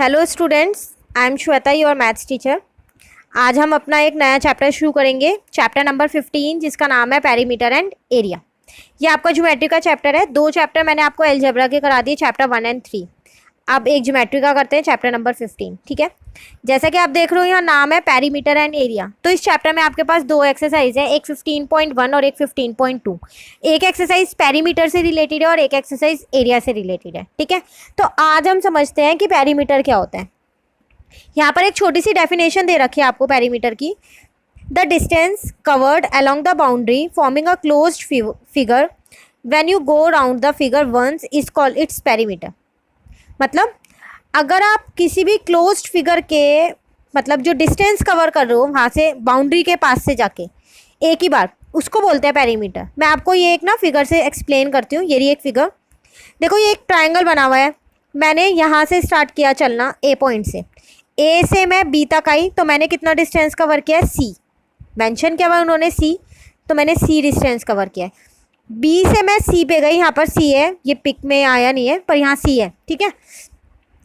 Hello students, I am Shweta, your maths teacher. आज हम अपना एक नया चैप्टर शुरू करेंगे, चैप्टर नंबर 15, जिसका नाम है पेरीमीटर एंड एरिया। ये आपका ज्योमेट्री का चैप्टर है। दो चैप्टर मैंने आपको अलजेब्रा के करा दिए, चैप्टर 1 और 3। अब एक ज्योमेट्री का करते हैं, चैप्टर नंबर 15। ठीक है, जैसा कि आप देख रहे हो यहाँ नाम है पेरीमीटर एंड एरिया। तो इस चैप्टर में आपके पास दो एक्सरसाइज है, एक 15.1 और एक 15.2। एक एक्सरसाइज पेरीमीटर से रिलेटेड है और एक एक्सरसाइज एरिया से रिलेटेड है। ठीक है, तो आज हम समझते हैं कि पेरीमीटर क्या होता है। यहाँ पर एक छोटी सी डेफिनेशन दे रखी है आपको पेरीमीटर की। The distance covered along the boundary forming a closed figure when you go round the figure once is called its perimeter. मतलब अगर आप किसी भी क्लोज्ड फिगर के मतलब जो डिस्टेंस कवर कर रहे हो वहाँ से बाउंड्री के पास से जाके एक ही बार, उसको बोलते हैं पेरीमीटर। मैं आपको ये एक ना फिगर से एक्सप्लेन करती हूँ। ये रही एक फिगर, देखो ये एक ट्रायंगल बना हुआ है। मैंने यहाँ से स्टार्ट किया चलना ए पॉइंट से, ए से मैं बी तक आई, तो मैंने कितना डिस्टेंस कवर किया है, सी। मेंशन किया हुआ उन्होंने सी, तो मैंने सी डिस्टेंस कवर किया है। बी से मैं सी पे गई, यहाँ पर सी है, ये पिक में आया नहीं है पर यहाँ सी है। ठीक है,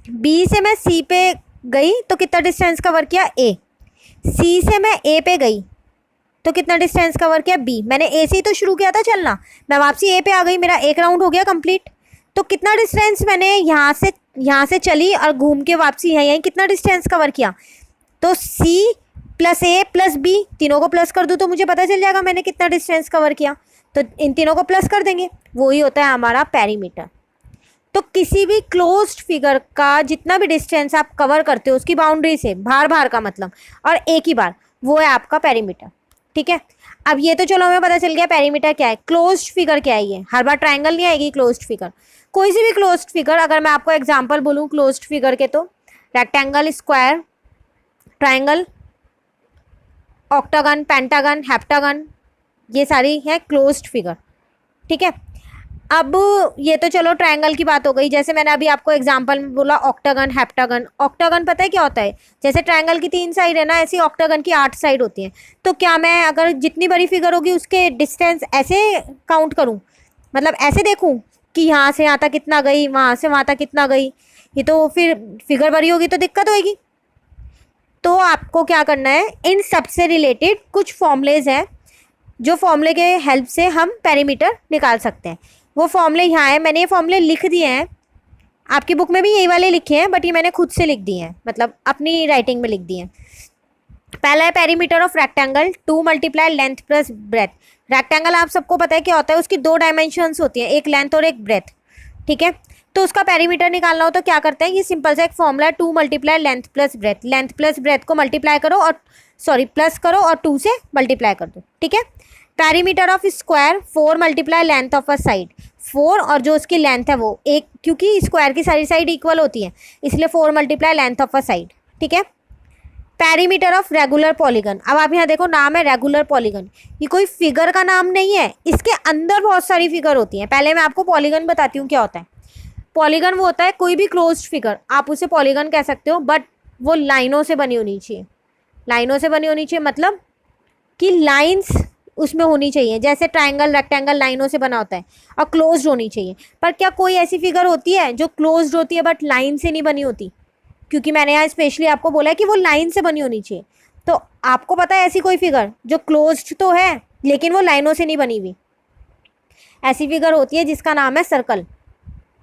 बी से मैं सी पे गई तो कितना डिस्टेंस कवर किया, ए। सी से मैं ए पे गई तो कितना डिस्टेंस कवर किया, बी। मैंने ए से ही तो शुरू किया था चलना, मैं वापसी ए पे आ गई, मेरा एक राउंड हो गया कंप्लीट। तो कितना डिस्टेंस मैंने यहाँ से चली और घूम के वापसी यहीं कितना डिस्टेंस कवर किया। तो सी प्लस ए प्लस बी, तीनों को प्लस कर दूँ तो मुझे पता चल जाएगा मैंने कितना डिस्टेंस कवर किया। तो इन तीनों को प्लस कर देंगे, वही होता है हमारा पेरीमीटर। तो किसी भी क्लोज्ड फिगर का जितना भी डिस्टेंस आप कवर करते हो उसकी बाउंड्री से, बाहर का मतलब, और एक ही बार, वो है आपका पेरीमीटर। ठीक है, अब ये तो चलो हमें पता चल गया पेरीमीटर क्या है। क्लोज्ड फिगर क्या है, ये हर बार ट्रायंगल नहीं आएगी क्लोज्ड फिगर। कोई सी भी क्लोज्ड फिगर, अगर मैं आपको एग्जांपल बोलूँ क्लोज्ड फिगर के, तो rectangle, square, triangle, octagon, pentagon, heptagon, ये सारी है क्लोज्ड फिगर। ठीक है, अब ये तो चलो ट्रायंगल की बात हो गई। जैसे मैंने अभी आपको एग्जांपल में बोला ऑक्टागन, हेप्टागन। ऑक्टागन पता है क्या होता है, जैसे ट्रायंगल की 3 साइड है ना, ऐसी ऑक्टागन की 8 साइड होती हैं। तो क्या मैं अगर जितनी बड़ी फिगर होगी उसके डिस्टेंस ऐसे काउंट करूं, मतलब ऐसे देखूं कि यहाँ से यहाँ तक कितना गई, वहाँ से वहाँ तक कितना गई, ये तो फिर फिगर बड़ी होगी तो दिक्कत होगी। तो आपको क्या करना है, इन सब से रिलेटेड कुछ फॉर्मूलेज हैं जो फॉर्मूले के हेल्प से हम पेरीमीटर निकाल सकते हैं। वो फॉर्मूले यहाँ है, मैंने ये फॉर्मूले लिख दिए हैं। आपकी बुक में भी यही वाले लिखे हैं, बट ये मैंने खुद से लिख दिए हैं, मतलब अपनी राइटिंग में लिख दिए हैं। पहला है perimeter of rectangle, 2 multiply length plus breath. Rectangle आप सबको पता है क्या होता है, उसकी 2 डायमेंशंस होती हैं, एक लेंथ और एक ब्रेथ। ठीक है, तो उसका पेरीमीटर निकालना हो तो क्या करते हैं, ये सिंपल सा एक फॉर्मूला है, 2 multiply length plus breadth. Length plus breadth को मल्टीप्लाई करो और प्लस करो और 2 से मल्टीप्लाई कर दो। ठीक है, perimeter of square, 4 multiply length of a side. 4 और जो उसकी लेंथ है वो एक, क्योंकि स्क्वायर की सारी साइड इक्वल होती है इसलिए 4 multiply length of a side. ठीक है, पेरीमीटर ऑफ रेगुलर पॉलीगन। अब आप यहाँ देखो नाम है रेगुलर पॉलीगन, ये कोई फिगर का नाम नहीं है, इसके अंदर बहुत सारी फिगर होती हैं। पहले मैं आपको पॉलीगन बताती हूँ क्या होता है। पॉलीगन वो होता है कोई भी क्लोज्ड फिगर, आप उसे पॉलीगन कह सकते हो, बट वो लाइनों से बनी होनी चाहिए। लाइनों से बनी होनी चाहिए मतलब कि लाइंस उसमें होनी चाहिए, जैसे ट्रायंगल, रेक्टेंगल लाइनों से बना होता है, और क्लोज्ड होनी चाहिए। पर क्या कोई ऐसी फिगर होती है जो क्लोज्ड होती है बट लाइन से नहीं बनी होती? क्योंकि मैंने यहाँ स्पेशली आपको बोला है कि वो लाइन से बनी होनी चाहिए। तो आपको पता है ऐसी कोई फिगर जो क्लोज्ड तो है लेकिन वो लाइनों से नहीं बनी हुई? ऐसी फिगर होती है जिसका नाम है सर्कल।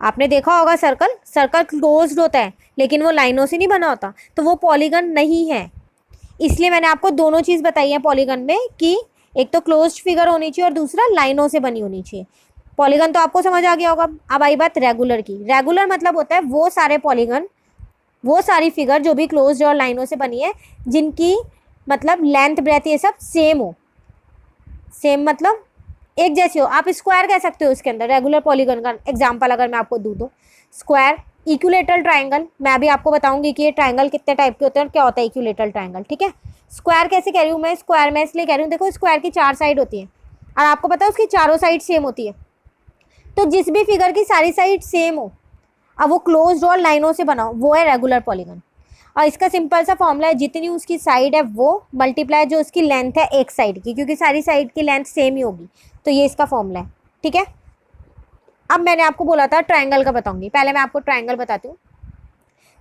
आपने देखा होगा सर्कल, सर्कल क्लोज्ड होता है लेकिन वो लाइनों से नहीं बना होता, तो वो पॉलीगन नहीं है। इसलिए मैंने आपको दोनों चीज़ बताई है पॉलीगन में, कि एक तो क्लोज्ड फिगर होनी चाहिए और दूसरा लाइनों से बनी होनी चाहिए। पॉलीगन तो आपको समझ आ गया होगा। अब आई बात रेगुलर की। रेगुलर मतलब होता है वो सारे पॉलीगन, वो सारी फिगर जो भी क्लोज्ड और लाइनों से बनी है, जिनकी मतलब लेंथ ब्रेथ ये सब सेम हो। सेम मतलब एक जैसी हो। आप स्क्वायर कह सकते हो इसके अंदर। रेगुलर पॉलीगन का एग्जांपल अगर मैं आपको दूँ तो स्क्वायर, इक्विलेटरल ट्रायंगल। मैं अभी आपको बताऊंगी कि ये ट्रायंगल कितने टाइप के होते हैं और क्या होता है इक्विलेटरल ट्रायंगल। ठीक है, स्क्वायर कैसे कह रही हूँ मैं, स्क्वायर में इसलिए कह रही हूँ, देखो स्क्वायर की 4 साइड होती हैं और आपको पता है उसकी चारों साइड सेम होती है। तो जिस भी फिगर की सारी साइड सेम हो, अब वो क्लोज्ड और लाइनों से बना हो, वो है रेगुलर पॉलीगन। और इसका सिंपल सा फॉर्मूला है, जितनी उसकी साइड है वो मल्टीप्लाई जो उसकी लेंथ है एक साइड की, क्योंकि सारी साइड की लेंथ सेम ही होगी। तो ये इसका फॉर्मूला है। ठीक है, अब मैंने आपको बोला था ट्रायंगल का बताऊंगी, पहले मैं आपको ट्रायंगल बताती हूँ।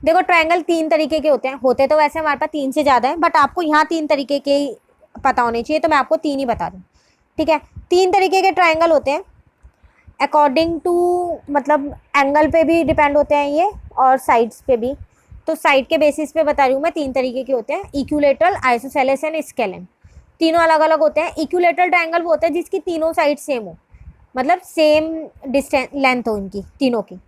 देखो ट्रायंगल 3 तरीके के होते हैं, होते तो वैसे हमारे पास 3 से ज़्यादा है, बट आपको यहाँ 3 तरीके के ही पता होने चाहिए, तो मैं आपको 3 ही बता दूँ। ठीक है, 3 तरीके के ट्रायंगल होते हैं अकॉर्डिंग टू, मतलब एंगल पे भी डिपेंड होते हैं ये और साइड्स पे भी। तो साइड के बेसिस पे बता रही हूँ मैं, 3 तरीके के होते हैं, इक्विलेटरल, आइसोसेलेस एंड स्केलन। तीनों अलग अलग होते हैं। इक्विलेटरल ट्रायंगल वो होता है जिसकी तीनों साइड सेम हो, मतलब सेम डिस्टेंस लेंथ हो इनकी तीनों की।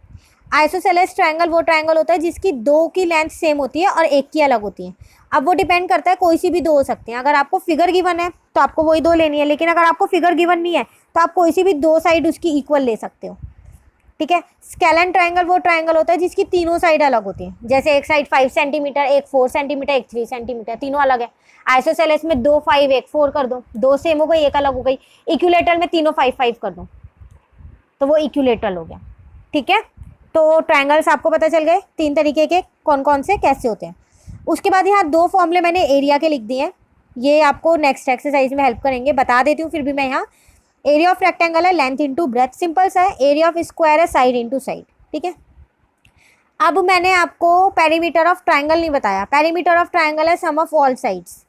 आइसोसेलेस ट्रायंगल वो ट्रायंगल होता है जिसकी 2 की लेंथ सेम होती है और 1 की अलग होती है। अब वो डिपेंड करता है, कोई सी भी 2 हो सकते हैं। अगर आपको फिगर गिवन है तो आपको वही 2 लेनी है, लेकिन अगर आपको फिगर गिवन नहीं है तो आप कोई सी भी 2 साइड उसकी इक्वल ले सकते हो। ठीक है, स्केलन ट्रायंगल वो ट्रायंगल होता है जिसकी तीनों साइड अलग होती हैं, जैसे एक साइड 5 सेंटीमीटर, एक 4 सेंटीमीटर, एक 3 सेंटीमीटर, तीनों अलग है। आइसोसेलेस में 2 5 1 4 कर दो, 2 सेम हो गई, एक अलग हो गई। इक्विलेटरल में तीनों 5 5 कर दो, तो वो इक्विलेटरल हो गया। ठीक है, तो ट्रायंगल्स आपको पता चल गए 3 तरीके के कौन कौन से कैसे होते हैं। उसके बाद यहाँ 2 फॉर्मूले मैंने एरिया के लिख दिए हैं, ये आपको नेक्स्ट एक्सरसाइज में हेल्प करेंगे, बता देती हूँ फिर भी मैं यहाँ। एरिया ऑफ रेक्टेंगल है लेंथ इंटू ब्रेथ, सिंपल सा है। एरिया ऑफ स्क्वायर है साइड इंटू साइड। ठीक है, अब मैंने आपको पेरीमीटर ऑफ ट्रायंगल नहीं बताया। पेरीमीटर ऑफ ट्रायंगल है सम ऑफ ऑल साइड्स,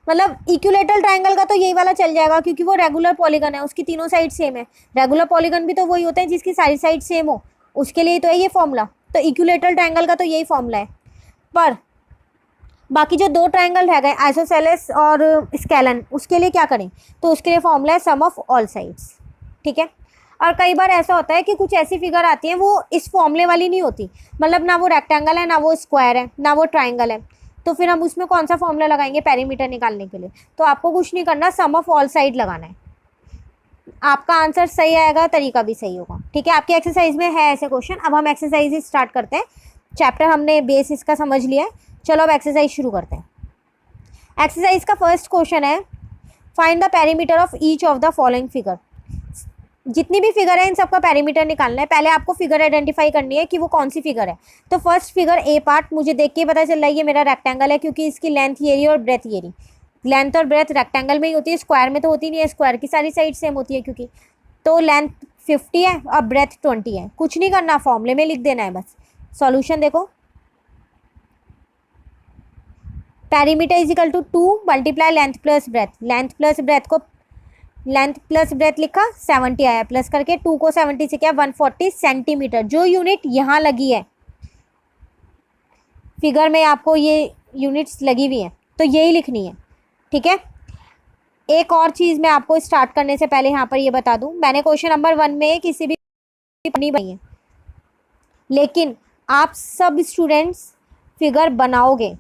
मतलब इक्विलेटरल ट्रायंगल का तो यही वाला चल जाएगा क्योंकि वो रेगुलर पॉलीगन है, उसकी तीनों साइड सेम है। रेगुलर पॉलीगन भी तो वही होते हैं जिसकी सारी साइड सेम हो, उसके लिए तो है ये फॉर्मूला। तो इक्विलेटरल ट्रायंगल का तो यही फॉर्मूला है। पर बाकी जो 2 ट्रायंगल रह गए आइसोसेलेस और स्केलन, उसके लिए क्या करें, तो उसके लिए फॉर्मूला है सम ऑफ ऑल साइड्स। ठीक है, और कई बार ऐसा होता है कि कुछ ऐसी फिगर आती है वो इस फॉर्मूले वाली नहीं होती, मतलब ना वो रेक्टेंगल है, ना वो स्क्वायर है, ना वो ट्रायंगल है, तो फिर हम उसमें कौन सा फॉर्मूला लगाएंगे पेरीमीटर निकालने के लिए। तो आपको कुछ नहीं करना, सम ऑफ ऑल साइड लगाना है, आपका आंसर सही आएगा, तरीका भी सही होगा। ठीक है, आपकी एक्सरसाइज में है ऐसे क्वेश्चन। अब हम एक्सरसाइज स्टार्ट करते हैं, चैप्टर हमने बेस इसका समझ लिया है, चलो अब एक्सरसाइज शुरू करते हैं। एक्सरसाइज का फर्स्ट क्वेश्चन है, find the perimeter of each of the following figure. जितनी भी फिगर है इन सबका पेरीमीटर निकालना है। पहले आपको फिगर आइडेंटिफाई करनी है कि वो कौन सी फिगर है। तो फर्स्ट फिगर ए पार्ट, मुझे देख के पता चल रहा है ये मेरा रेक्टेंगल है क्योंकि इसकी लेंथ ये रही और ब्रेथ ये रही। लेंथ और ब्रेथ रेक्टेंगल में ही होती है, स्क्वायर में तो होती नहीं है, स्क्वायर की सारी साइड सेम होती है क्योंकि। तो लेंथ 50 है और ब्रेथ 20 है। कुछ नहीं करना, फॉर्मूले में लिख देना है बस। सॉल्यूशन देखो, perimeter is equal to 2 multiply length plus breadth. Length plus breadth को, लेंथ प्लस ब्रेथ लिखा, 70 आया, प्लस करके 2 को 70 से क्या 140 सेंटीमीटर। जो यूनिट यहाँ लगी है फिगर में, आपको ये यूनिट्स लगी हुई हैं तो यही लिखनी है। ठीक है, एक और चीज़ मैं आपको स्टार्ट करने से पहले यहाँ पर ये बता दूँ, मैंने क्वेश्चन नंबर 1 में किसी भी नहीं बनाई है, लेकिन आप सब स्टूडेंट्स फिगर बनाओगे।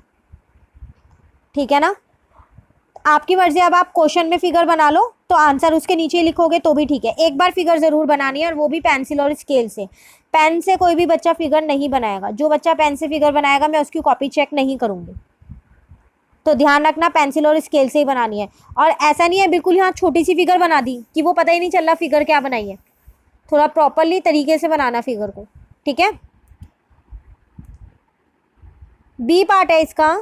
ठीक है ना, आपकी मर्जी, अब आप क्वेश्चन में फिगर बना लो तो आंसर उसके नीचे लिखोगे तो भी ठीक है। एक बार फिगर ज़रूर बनानी है और वो भी पेंसिल और स्केल से। पेन से कोई भी बच्चा फिगर नहीं बनाएगा, जो बच्चा पेन से फिगर बनाएगा मैं उसकी कॉपी चेक नहीं करूँगी। तो ध्यान रखना, पेंसिल और स्केल से ही बनानी है। और ऐसा नहीं है बिल्कुल यहाँ छोटी सी फिगर बना दी कि वो पता ही नहीं चल रहा फिगर क्या बनाई है। थोड़ा प्रॉपरली तरीके से बनाना फिगर को। ठीक है, बी पार्ट है इसका,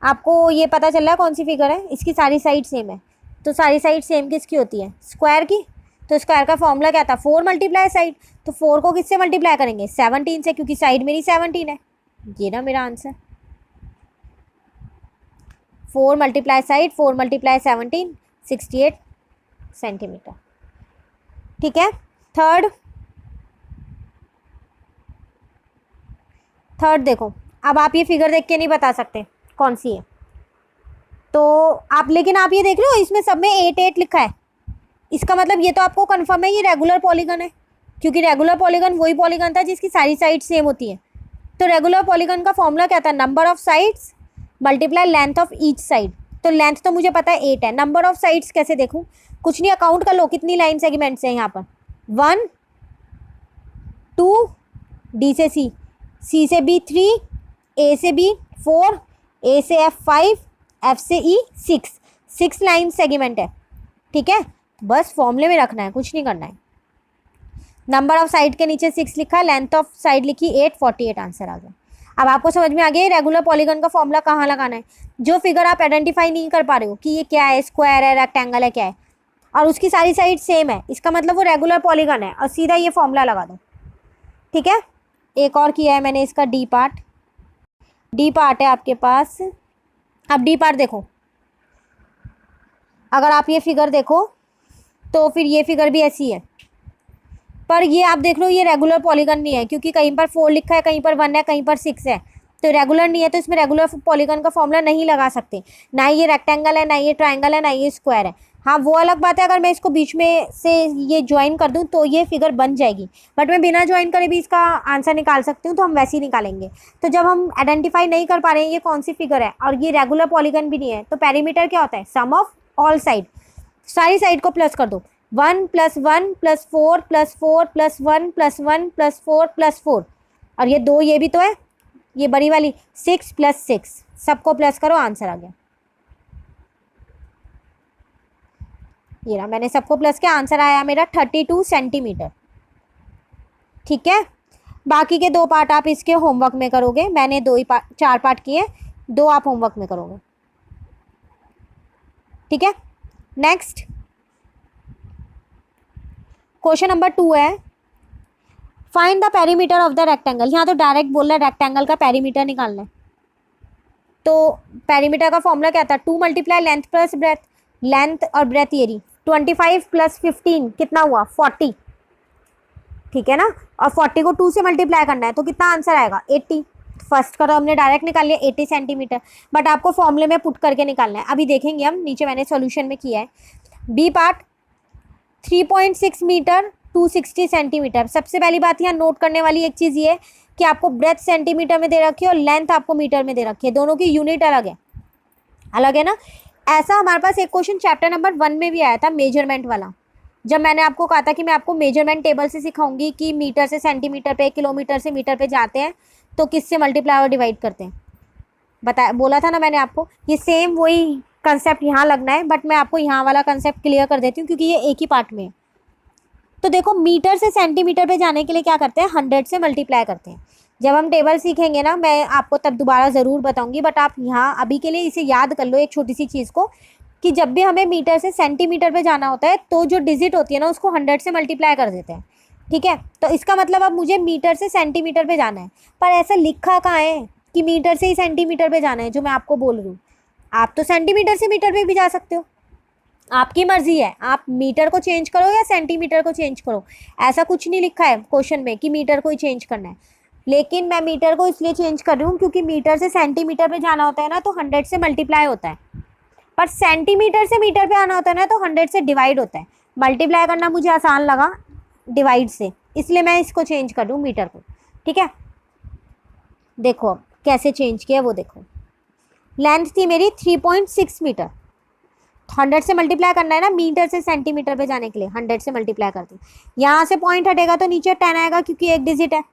आपको ये पता चल रहा है कौन सी फिगर है, इसकी सारी साइड सेम है। तो सारी साइड सेम किसकी होती है, स्क्वायर की। तो स्क्वायर का फॉर्मूला क्या था, 4 मल्टीप्लाई साइड। तो 4 को किससे मल्टीप्लाई करेंगे, 17 से, क्योंकि साइड मेरी 17 है। ये ना मेरा answer, 4 multiply side, 4 multiply 17, 68 centimetre. ठीक है, थर्ड देखो, अब आप ये फिगर देख के नहीं बता सकते कौन सी है, तो आप, लेकिन आप ये देख रहे हो इसमें सब में 8 8 लिखा है। इसका मतलब ये तो आपको कंफर्म है ये रेगुलर पॉलीगन है, क्योंकि रेगुलर पॉलीगन वही पॉलीगन था जिसकी सारी साइड सेम होती है। तो रेगुलर पॉलीगन का फॉर्मूला क्या था, number of sides multiply length of each side. तो लेंथ तो मुझे पता है 8 है, नंबर ऑफ साइड्स कैसे देखूँ, कुछ नहीं, अकाउंट कर लो कितनी लाइन सेगमेंट्स हैं यहाँ पर, 1 2, डी से सी, सी से बी 3, ए से बी 4, ए से एफ 5, एफ से ई 6 लाइन सेगमेंट है। ठीक है, बस फॉर्मूले में रखना है, कुछ नहीं करना है। नंबर ऑफ साइड के नीचे 6 लिखा, लेंथ ऑफ साइड लिखी 8, 48 आंसर आ गया। अब आपको समझ में आ गया रेगुलर पॉलीगन का फॉर्मूला कहाँ लगाना है। जो फिगर आप आइडेंटिफाई नहीं कर पा रहे हो कि ये क्या है, स्क्वायर है, रेक्टेंगल है, क्या है, और उसकी सारी साइड सेम है, इसका मतलब वो रेगुलर पॉलीगन है, और सीधा ये फॉर्मूला लगा दो। ठीक है, एक और किया है मैंने इसका डी पार्ट। डी पार्ट है आपके पास। अब डी पार्ट देखो, अगर आप ये फिगर देखो तो फिर ये फिगर भी ऐसी है, पर ये आप देख लो ये रेगुलर पॉलीगन नहीं है, क्योंकि कहीं पर 4 लिखा है, कहीं पर 1 है, कहीं पर 6 है, तो रेगुलर नहीं है, तो इसमें रेगुलर पॉलीगन का फॉर्मूला नहीं लगा सकते। ना ये रेक्टेंगल है, ना ये ट्राइंगल है, ना ये स्क्वायर है। हाँ वो अलग बात है, अगर मैं इसको बीच में से ये ज्वाइन कर दूं तो ये फिगर बन जाएगी, बट मैं बिना ज्वाइन करे भी इसका आंसर निकाल सकती हूँ, तो हम वैसे ही निकालेंगे। तो जब हम आइडेंटिफाई नहीं कर पा रहे हैं ये कौन सी फिगर है और ये रेगुलर पॉलीगन भी नहीं है, तो पेरीमीटर क्या होता है? सम ऑफ ऑल साइड। सारी साइड को प्लस कर दो, 1 + 1 + 4 + 4 + 1 + 1 + 4 + 4, और ये 2 ये भी तो है, ये बड़ी वाली 6 + 6, सबको प्लस करो, आंसर आ गया। ये रहा, मैंने सबको प्लस किया, आंसर आया मेरा 32 सेंटीमीटर। ठीक है, बाकी के 2 पार्ट आप इसके होमवर्क में करोगे, मैंने 4 पार्ट किए, 2 आप होमवर्क में करोगे। ठीक है, नेक्स्ट क्वेश्चन नंबर 2 है, find the perimeter of the rectangle. यहाँ तो डायरेक्ट बोल रहा है रेक्टेंगल का पेरीमीटर निकालना है, तो पेरीमीटर का फॉर्मूला क्या था? 2 × लेंथ प्लस ब्रेथ। लेंथ और ब्रेथ ये रही, 25 + 15 कितना हुआ? 40। ठीक है ना, और 40 को 2 से मल्टीप्लाई करना है, तो कितना आंसर आएगा? 80। फर्स्ट का तो हमने डायरेक्ट निकाल लिया 80 सेंटीमीटर, बट आपको फॉर्मूले में पुट करके निकालना है। अभी देखेंगे हम, नीचे मैंने सॉल्यूशन में किया है। B part 3.6 metre 260 centimetre. सबसे पहली बात यहाँ नोट करने वाली एक चीज़ ये है कि आपको ब्रेथ सेंटीमीटर में दे रखी है और लेंथ आपको मीटर में दे रखी है, दोनों की यूनिट अलग है, अलग है ना। ऐसा हमारे पास एक क्वेश्चन चैप्टर नंबर 1 में भी आया था, मेजरमेंट वाला, जब मैंने आपको कहा था कि मैं आपको मेजरमेंट टेबल से सिखाऊंगी कि मीटर से सेंटीमीटर पे, किलोमीटर से मीटर पे जाते हैं तो किससे मल्टीप्लाई और डिवाइड करते हैं, बोला था ना मैंने आपको। ये सेम वही कंसेप्ट यहाँ लगना है, बट मैं आपको यहाँ वाला कंसेप्ट क्लियर कर देती हूँ क्योंकि ये एक ही पार्ट में है। तो देखो, मीटर से सेंटीमीटर पे जाने के लिए क्या करते हैं? 100 से मल्टीप्लाई करते हैं। जब हम टेबल सीखेंगे ना, मैं आपको तब दोबारा ज़रूर बताऊंगी, बट आप यहाँ अभी के लिए इसे याद कर लो एक छोटी सी चीज़ को, कि जब भी हमें मीटर से सेंटीमीटर पे जाना होता है तो जो डिजिट होती है ना उसको 100 से मल्टीप्लाई कर देते हैं। ठीक है, तो इसका मतलब अब मुझे मीटर से सेंटीमीटर पे जाना है, पर ऐसा लिखा कहाँ है कि मीटर से ही सेंटीमीटर पे जाना है, जो मैं आपको बोल रही हूँ। आप तो सेंटीमीटर से मीटर पे भी जा सकते हो, आपकी मर्जी है, आप मीटर को चेंज करो या सेंटीमीटर को चेंज करो, ऐसा कुछ नहीं लिखा है क्वेश्चन में कि मीटर को ही चेंज करना है। लेकिन मैं मीटर को इसलिए चेंज कर रही हूँ क्योंकि मीटर से सेंटीमीटर पे जाना होता है ना तो 100 से मल्टीप्लाई होता है, पर सेंटीमीटर से मीटर पे आना होता है ना तो 100 से डिवाइड होता है। मल्टीप्लाई करना मुझे आसान लगा डिवाइड से, इसलिए मैं इसको चेंज कर दूँ मीटर को। ठीक है, देखो अब कैसे चेंज किया वो देखो। लेंथ थी मेरी 3.6 मीटर, 100 से मल्टीप्लाई करना है ना मीटर से सेंटीमीटर पे जाने के लिए, 100 से मल्टीप्लाई कर दी। यहाँ से पॉइंट हटेगा तो नीचे 10 आएगा क्योंकि एक डिजिट है,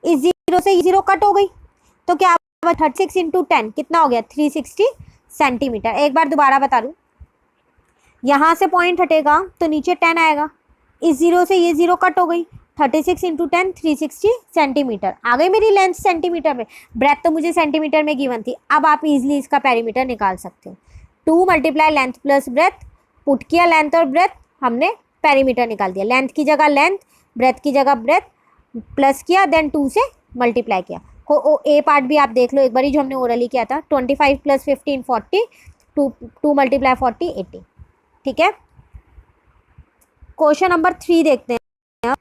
इस 0 से 0 कट हो गई, तो क्या 36 × 10 कितना हो गया? 360 सेंटीमीटर। एक बार दोबारा बता दूँ, यहाँ से पॉइंट हटेगा तो नीचे 10 आएगा, इस 0 से ये 0 कट हो गई, 36 × 10 360 सेंटीमीटर। आ गई मेरी लेंथ सेंटीमीटर में, ब्रेथ तो मुझे सेंटीमीटर में गिवन थी। अब आप इजीली इसका पेरीमीटर निकाल सकते हो। 2 × लेंथ प्लस ब्रेथ, पुट किया लेंथ और ब्रेथ, हमने पेरीमीटर निकाल दिया। लेंथ की जगह लेंथ, ब्रेथ की जगह ब्रेथ, प्लस किया, देन 2 से मल्टीप्लाई किया। ए पार्ट भी आप देख लो एक बारी, जो हमने ओरली किया था। 25 + 15 40, 2 × 40 80। ठीक है, क्वेश्चन नंबर 3 देखते हैं।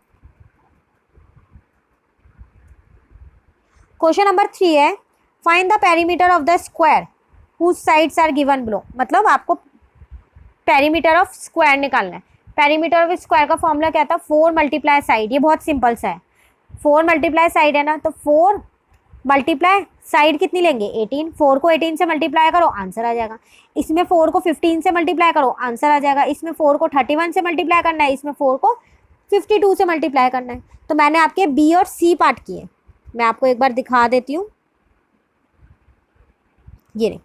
क्वेश्चन नंबर 3 है, find the perimeter of the square whose sides are given below. मतलब आपको पेरीमीटर ऑफ स्क्वायर निकालना है। पेरीमीटर ऑफ स्क्वायर का फॉर्मूला क्या था? 4 × साइड। ये बहुत सिंपल सा है, 4 × साइड है ना, तो 4 × साइड कितनी लेंगे? 18। 4 को 18 से मल्टीप्लाई करो, आंसर आ जाएगा। इसमें 4 को 15 से मल्टीप्लाई करो, आंसर आ जाएगा। इसमें 4 को 31 से मल्टीप्लाई करना है, इसमें 4 को 52 से मल्टीप्लाई करना है। तो मैंने आपके बी और सी पार्ट किए, मैं आपको एक बार दिखा देती हूँ। ये नहीं,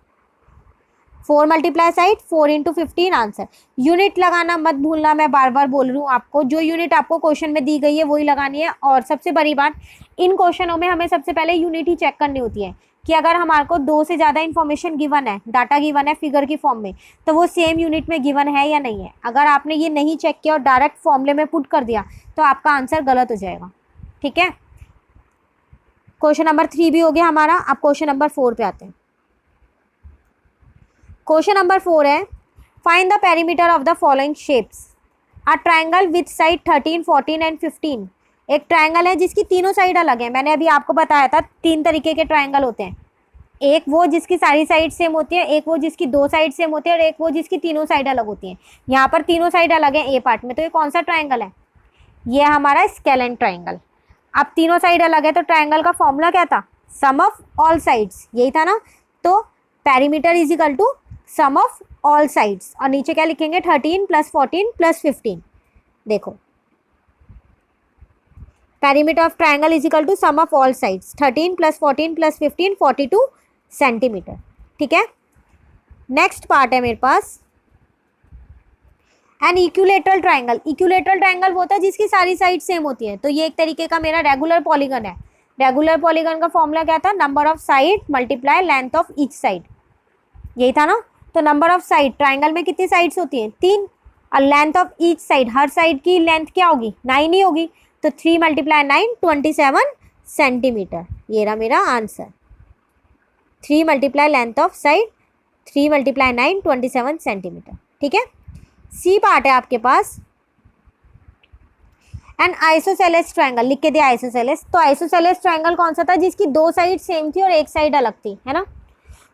4 × साइड, 4 × 15 आंसर। यूनिट लगाना मत भूलना, मैं बार बार बोल रही हूँ आपको, जो यूनिट आपको क्वेश्चन में दी गई है वही लगानी है। और सबसे बड़ी बात, इन क्वेश्चनों में हमें सबसे पहले यूनिट ही चेक करनी होती है कि अगर हमारे को 2 से ज़्यादा इन्फॉर्मेशन गिवन है, डाटा गिवन है फिगर की फॉर्म में, तो वो सेम यूनिट में गिवन है या नहीं है। अगर आपने ये नहीं चेक किया और डायरेक्ट फॉर्मूले में पुट कर दिया तो आपका आंसर गलत हो जाएगा। ठीक है, क्वेश्चन नंबर 3 भी हो गया हमारा। अब क्वेश्चन नंबर 4 पे आते हैं। क्वेश्चन नंबर 4 है, find the perimeter of the following shapes. A triangle with side 13, 14 and 15। एक ट्राइंगल है जिसकी तीनों साइड अलग है। मैंने अभी आपको बताया था 3 तरीके के ट्राइंगल होते हैं। एक वो जिसकी सारी साइड सेम होती है, एक वो जिसकी 2 साइड सेम होती है, और एक वो जिसकी तीनों साइड अलग होती हैं। यहाँ पर तीनों साइड अलग है ए पार्ट में, तो ये कौन सा ट्राइंगल है? ये हमारा स्केलेन ट्राइंगल। अब तीनों साइड अलग है तो ट्राइंगल का फॉर्मूला क्या था? सम ऑफ ऑल साइड्स, यही था ना। तो perimeter is equal to sum of all sides, और नीचे क्या लिखेंगे? 13 + 14 + 15। देखो, perimeter of triangle is equal to sum of all sides, 13 + 14 + 15, 42 centimetre. ठीक है, नेक्स्ट पार्ट है मेरे पास an equilateral triangle. Equilateral triangle वो होता है जिसकी सारी साइड सेम होती है। तो ये एक तरीके का मेरा रेगुलर पॉलीगन है। रेगुलर पॉलीगन का फॉर्मूला क्या था? Number of side multiply length of each side, यही था ना। तो नंबर ऑफ साइड, ट्राइंगल में कितनी साइड्स होती हैं? 3। और length of each side, her side की लेंथ क्या होगी? 9 ही होगी। तो 3 × 9 27 सेंटीमीटर। ये रहा मेरा answer. 3 × length of side, 3 × 9 27 centimetre. ठीक है, सी पार्ट है आपके पास, एन आइसोसेलेस ट्राइंगल। लिख के दिया आइसोसेलेस। तो आइसोसेलेस ट्राइंगल कौन सा था? जिसकी 2 साइड सेम थी और एक साइड अलग थी, है ना।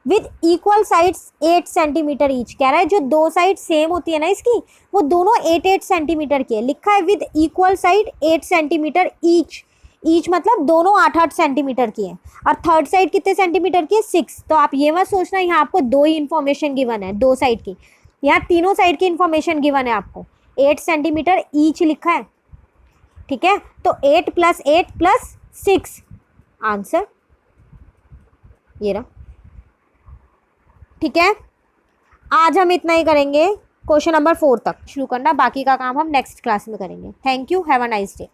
With equal sides 8 centimetre each. कह रहा है जो 2 साइड सेम होती है ना इसकी, वो दोनों 8 सेंटीमीटर की है। लिखा है with equal side 8 centimetre each. Each मतलब दोनों 8 सेंटीमीटर की है। और थर्ड साइड कितने सेंटीमीटर की है? 6। तो आप ये मत सोचना यहाँ आपको 2 ही इन्फॉर्मेशन गिवन है 2 साइड की, यहाँ तीनों साइड की इन्फॉर्मेशन गिवन है आपको। 8 सेंटीमीटर ईच लिखा है। ठीक है, तो 8 + 8 + 6 आंसर ये रहा। ठीक है, आज हम इतना ही करेंगे, क्वेश्चन नंबर 4 तक शुरू करना, बाकी का काम हम नेक्स्ट क्लास में करेंगे। Thank you, have a nice day.